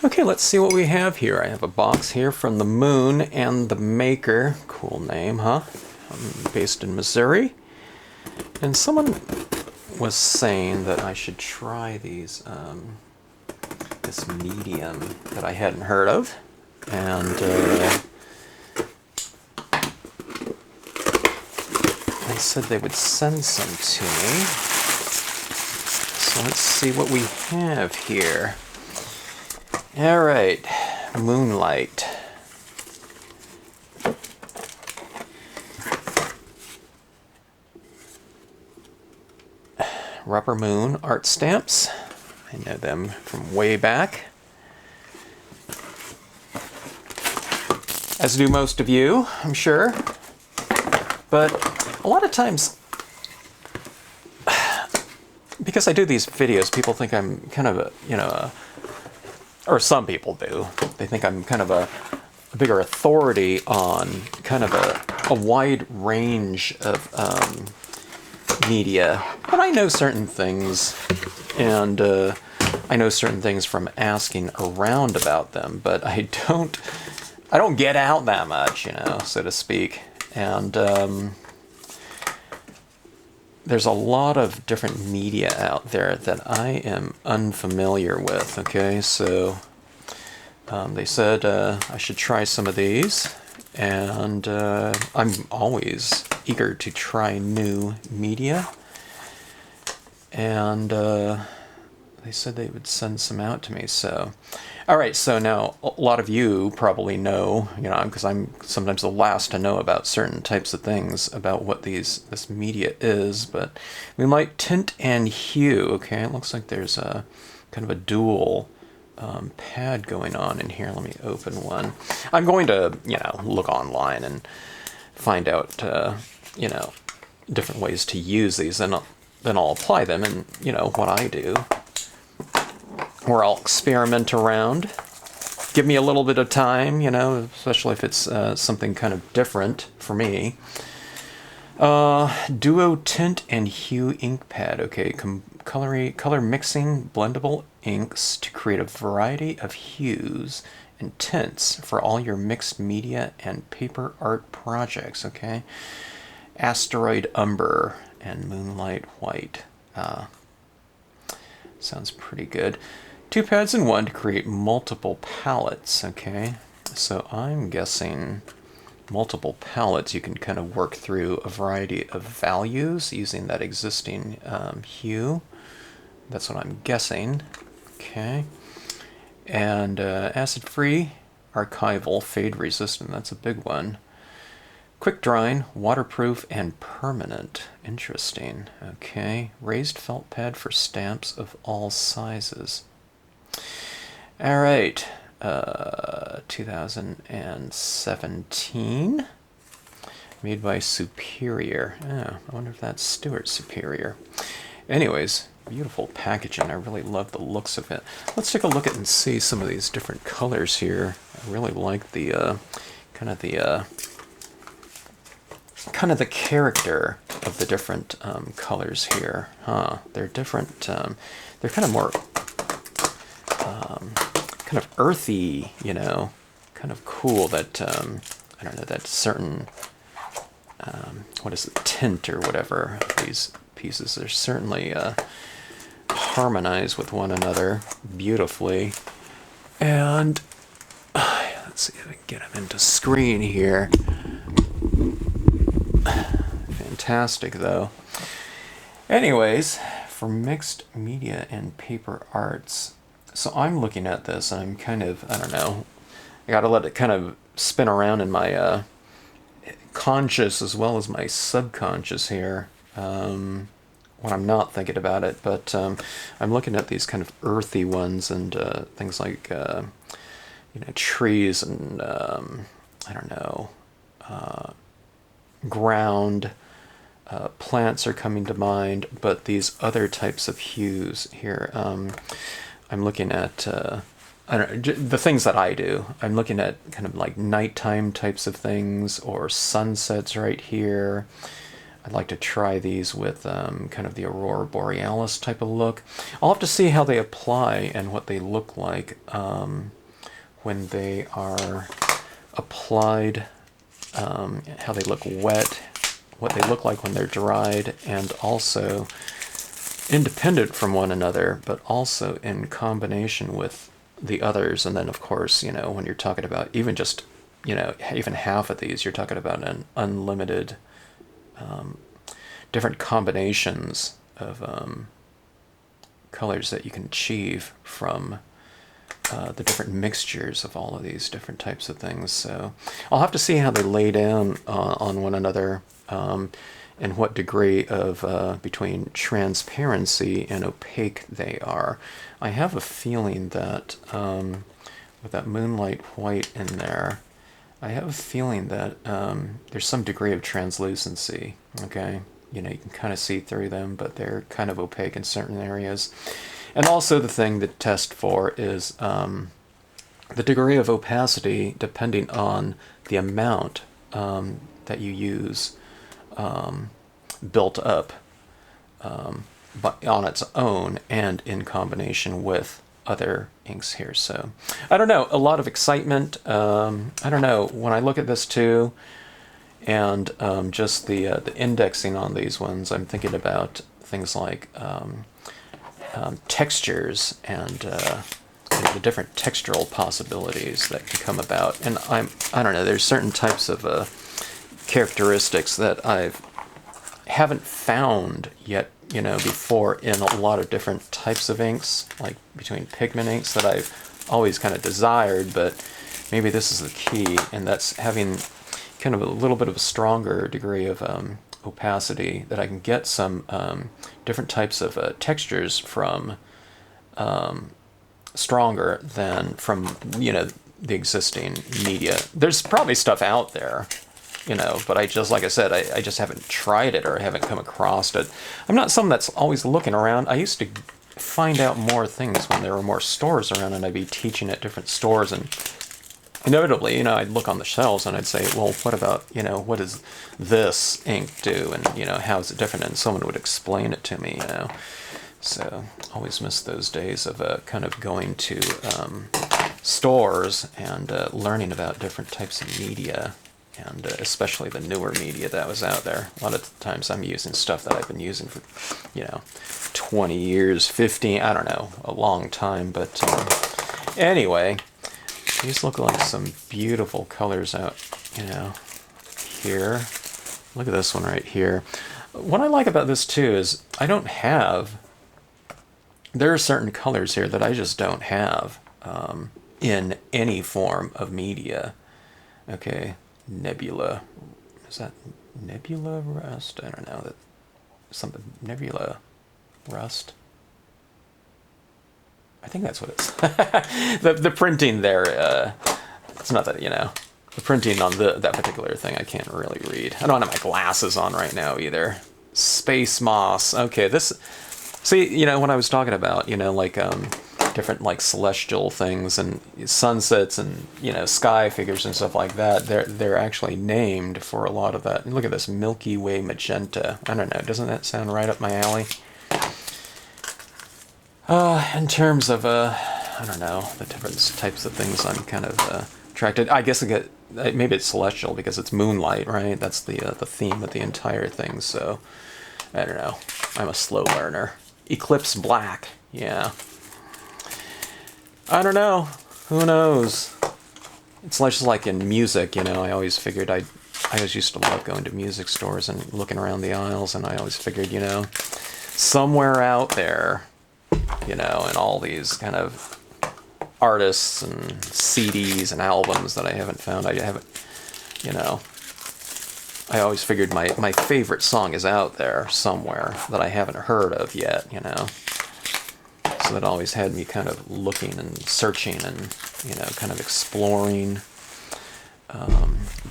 Okay, let's see what we have here. I have a box here from the Moon and the Maker. Cool name, huh? I'm based in Missouri. And someone was saying that I should try these, this medium that I hadn't heard of. And they said they would send some to me. So let's see what we have here. All right, Moonlight. Rubber Moon art stamps. I know them from way back. As do most of you, I'm sure. But a lot of times, because I do these videos, people think I'm kind of a, you know, or some people do. They think I'm kind of a bigger authority on kind of a wide range of media. But I know certain things, and I know certain things from asking around about them, but I don't get out that much, you know, so to speak. And there's a lot of different media out there that I am unfamiliar with, okay? So they said I should try some of these, and I'm always eager to try new media. And they said they would send some out to me, so... All right, so now a lot of you probably know, you know, because I'm sometimes the last to know about certain types of things about what this media is, but Moonlight, Tint, and Hue. Okay, it looks like there's a kind of a dual pad going on in here. Let me open one. I'm going to, you know, look online and find out, you know, different ways to use these, and then I'll apply them in, you know, what I do. Or I'll experiment around. Give me a little bit of time, you know, especially if it's something kind of different for me. Duo Tint and Hue ink pad. Okay, color mixing blendable inks to create a variety of hues and tints for all your mixed media and paper art projects. Okay, Asteroid Umber and Moonlight White. Sounds pretty good. 2 pads in one to create multiple palettes, okay? So I'm guessing multiple palettes, you can kind of work through a variety of values using that existing hue. That's what I'm guessing, okay? And acid-free, archival, fade-resistant, that's a big one. Quick drying, waterproof, and permanent. Interesting, okay. Raised felt pad for stamps of all sizes. All right, 2017, made by Superior. Oh, I wonder if that's Stuart Superior. Anyways, beautiful packaging. I really love the looks of it. Let's take a look at and see some of these different colors here. I really like the kind of the character of the different colors here. Huh? They're different. They're kind of more. Kind of earthy, you know, kind of cool that, I don't know, that certain, what is it, tint or whatever, these pieces are certainly harmonized with one another beautifully. And let's see if I can get them into screen here. Fantastic, though. Anyways, for mixed media and paper arts, so I'm looking at this, and I'm kind of, I don't know, I gotta let it kind of spin around in my conscious as well as my subconscious here, when I'm not thinking about it, but I'm looking at these kind of earthy ones, and things like, you know, trees and, I don't know, ground, plants are coming to mind, but these other types of hues here, I'm looking at, I don't know, the things that I do. I'm looking at kind of like nighttime types of things, or sunsets right here. I'd like to try these with kind of the Aurora Borealis type of look. I'll have to see how they apply and what they look like when they are applied, how they look wet, what they look like when they're dried, and also independent from one another, but also in combination with the others. And then, of course, you know, when you're talking about even just, you know, even half of these, you're talking about an unlimited different combinations of colors that you can achieve from the different mixtures of all of these different types of things. So I'll have to see how they lay down on one another, and what degree of between transparency and opaque they are. I have a feeling that with that Moonlight white in there, I have a feeling that there's some degree of translucency. Okay, you know, you can kind of see through them, but they're kind of opaque in certain areas. And also the thing to test for is the degree of opacity depending on the amount that you use built up but on its own and in combination with other inks here. So I don't know, a lot of excitement. I don't know, when I look at this too, and just the indexing on these ones, I'm thinking about things like textures and you know, the different textural possibilities that can come about. And I don't know, there's certain types of characteristics that I haven't found yet, you know, before in a lot of different types of inks, like between pigment inks, that I've always kind of desired, but maybe this is the key, and that's having kind of a little bit of a stronger degree of opacity, that I can get some different types of textures from stronger than from, you know, the existing media. There's probably stuff out there, you know, but I just, like I said, I just haven't tried it, or I haven't come across it. I'm not someone that's always looking around. I used to find out more things when there were more stores around, and I'd be teaching at different stores, and inevitably, you know, I'd look on the shelves and I'd say, well, what about, you know, what does this ink do? And, you know, how is it different? And someone would explain it to me, you know. So always miss those days of kind of going to stores and learning about different types of media, and especially the newer media that was out there. A lot of the times I'm using stuff that I've been using for, you know, 20 years, 15, I don't know, a long time. But anyway, these look like some beautiful colors out, you know, here. Look at this one right here. What I like about this too is I don't have, there are certain colors here that I just don't have in any form of media. Okay, Nebula, is that Nebula Rust? I don't know, that something, Nebula Rust. I think that's what it's. the printing there, it's not that, you know, the printing on that particular thing I can't really read. I don't have my glasses on right now either. Space Moss. Okay, this, see, you know, when I was talking about, you know, like different like celestial things and sunsets and, you know, sky figures and stuff like that, they're actually named for a lot of that. And look at this Milky Way magenta. I don't know, doesn't that sound right up my alley? In terms of, I don't know, the different types of things I'm kind of attracted. I guess maybe it's celestial because it's Moonlight, right? That's the theme of the entire thing. So I don't know. I'm a slow learner. Eclipse Black, yeah. I don't know. Who knows? It's just like in music, you know. I always figured I always used to love going to music stores and looking around the aisles, and I always figured, you know, somewhere out there, you know, and all these kind of artists and CDs and albums that I haven't found. I haven't, you know, I always figured my favorite song is out there somewhere that I haven't heard of yet, you know. So that always had me kind of looking and searching and, you know, kind of exploring.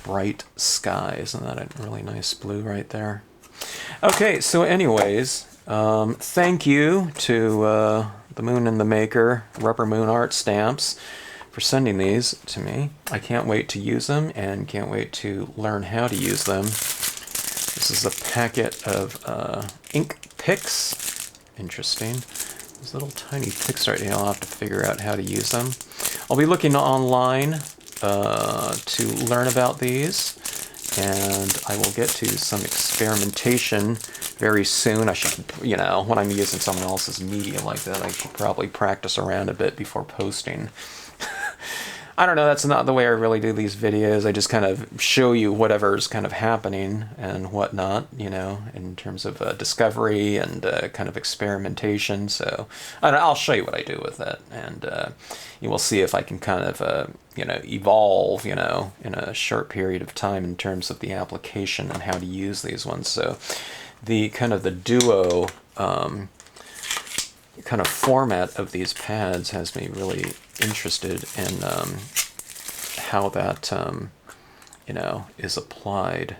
Bright Sky, isn't that a really nice blue right there? Okay, so anyways, thank you to the Moon and the Maker Rubber Moon Art Stamps for sending these to me. I can't wait to use them and can't wait to learn how to use them. This is a packet of ink picks. Interesting. These little tiny picks right here. I'll have to figure out how to use them. I'll be looking online to learn about these, and I will get to some experimentation very soon. I should, you know, when I'm using someone else's media like that, I should probably practice around a bit before posting. I don't know, that's not the way I really do these videos. I just kind of show you whatever's kind of happening and whatnot, you know, in terms of discovery and kind of experimentation. So I'll show you what I do with it, and you will see if I can kind of, you know, evolve, you know, in a short period of time in terms of the application and how to use these ones. So the kind of the duo kind of format of these pads has me really interested in how that you know, is applied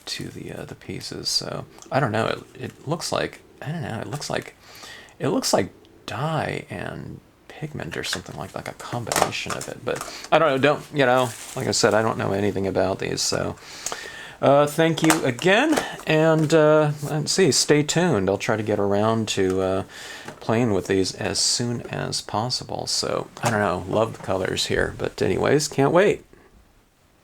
to the pieces. So I don't know. It looks like, I don't know. It looks like dye and pigment or something like a combination of it. But I don't know. Don't, you know, like I said, I don't know anything about these. So thank you again, and let's see, stay tuned. I'll try to get around to playing with these as soon as possible. So, I don't know, love the colors here, but anyways, can't wait.